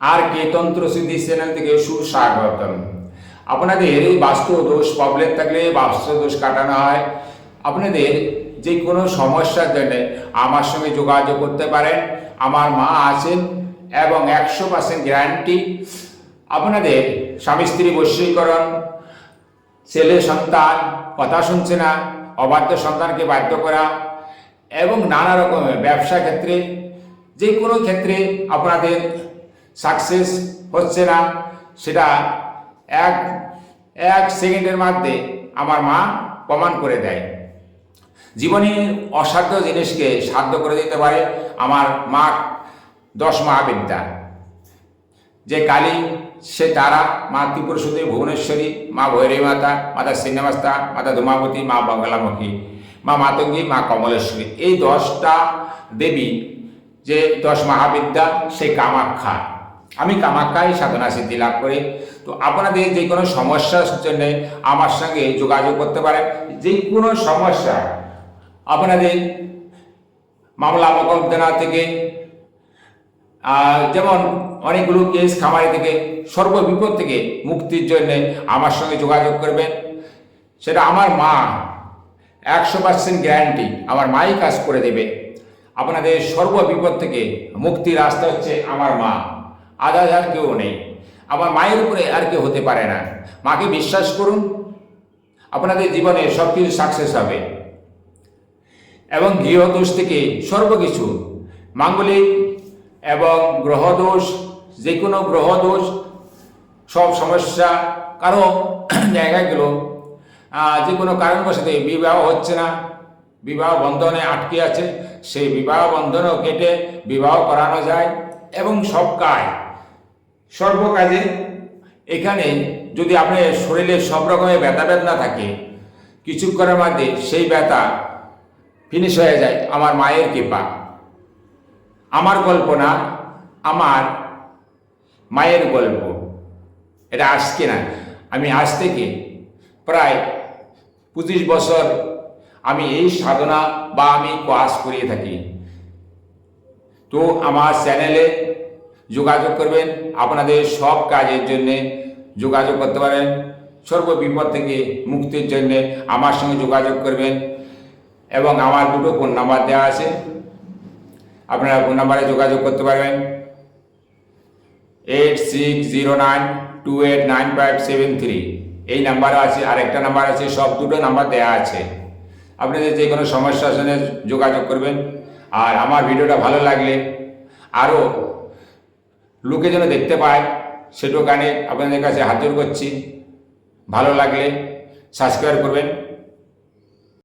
আর কে তন্ত্র সিদ্ধি চ্যানেল থেকে সুস্বাগতম। আপনাদের এই বাস্তু দোষ প্রবলেম থাকলে বাস্তু দোষ কাটানো হয়। আপনাদের যে কোনো সমস্যার জন্য আমার সঙ্গে যোগাযোগ করতে পারেন। আমার মা আছেন এবং 100% গ্যারান্টি। আপনাদের স্বামী স্ত্রী বশীকরণ, ছেলে সন্তান কথা শুনছে না, অবাধ্য সন্তানকে বাধ্য করা এবং নানা রকমের ব্যবসা ক্ষেত্রে যে কোনো ক্ষেত্রে আপনাদের সাকসেস হচ্ছে না, সেটা এক এক সেকেন্ডের মধ্যে আমার মা প্রমাণ করে দেয়। জীবনের অসাধ্য জিনিসকে সাধ্য করে দিতে পারে আমার মা। 10 মহাবিদ্যা, যে কালী, সে তারা, মা ত্রিপুরা সুন্দরী ভুবনেশ্বরী, মা ভৈরবী মাতা, মাতা ছিন্নমস্তা, মাতা ধূমাবতী, মা বাংলামুখী, মা মাতঙ্গী, মা কমলেশ্বরী, এই 10টা দেবী যে 10 মহাবিদ্যা, সেই কামাখ্যা। আমি কামাখ্যায় সাধনা সিদ্ধি লাভ করি। তো আপনাদের যে কোনো সমস্যার জন্য আমার সঙ্গে যোগাযোগ করতে পারেন। যে কোনো সমস্যা আপনাদের মামলা মোকদ্দমা থেকে, যেমন অনেকগুলো কেস খামারি থেকে, সর্ববিপদ থেকে মুক্তির জন্য আমার সঙ্গে যোগাযোগ করবেন। সেটা আমার মা 100% গ্যারান্টি, আমার মাই কাজ করে দেবে। আপনাদের সর্ববিপদ থেকে মুক্তির রাস্তা হচ্ছে আমার মা, আদার আর কেউ নেই। আমার মায়ের উপরে আর কেউ হতে পারে না। মাকে বিশ্বাস করুন, আপনাদের জীবনে সব কিছু সাকসেস হবে। এবং গৃহদোষ থেকে সর্বকিছু, মাঙ্গলিক এবং গ্রহদোষ, যে কোনো গ্রহদোষ, সব সমস্যা, কারো জায়গাগুলো যে কোনো কারণবশত বিবাহ হচ্ছে না, বিবাহ বন্ধনে আটকে আছে, সেই বিবাহ বন্ধনও কেটে বিবাহ করানো যায়। এবং সব কাজ, সর্বকাজে এখানে যদি আপনার শরীরে সব রকমের ব্যথা বেদনা থাকে, কিছুক্ষণের মধ্যে সেই ব্যথা ফিনিশ হয়ে যায় আমার মায়ের কৃপা। আমার গল্প না, আমার মায়ের গল্প। এটা আজকে না, আমি আজ থেকে প্রায় 25 বছর আমি এই সাধনা বা আমি ক্লাস করিয়ে থাকি। তো আমার চ্যানেলে যোগাযোগ করবেন, আপনাদের সব কাজের জন্য যোগাযোগ করতে পারেন। সর্ববিপদ থেকে মুক্তির জন্য আমার সঙ্গে যোগাযোগ করবেন। এবং আমার 2টো ফোন নাম্বার দেওয়া আছে, আপনারা ফোন নাম্বারে যোগাযোগ করতে পারবেন। 8609289573 এই নাম্বারও আছে। আরেকটা নাম্বার আছে, সব 2টো নাম্বার দেওয়া আছে। আপনাদের যে কোনো সমস্যার সঙ্গে যোগাযোগ করবেন। আর আমার ভিডিওটা ভালো লাগলে আরও লোকে যেন দেখতে পায়, সেটুকানে আপনাদের কাছে হাত জোড় করছি। ভালো লাগলে সাবস্ক্রাইব করবেন।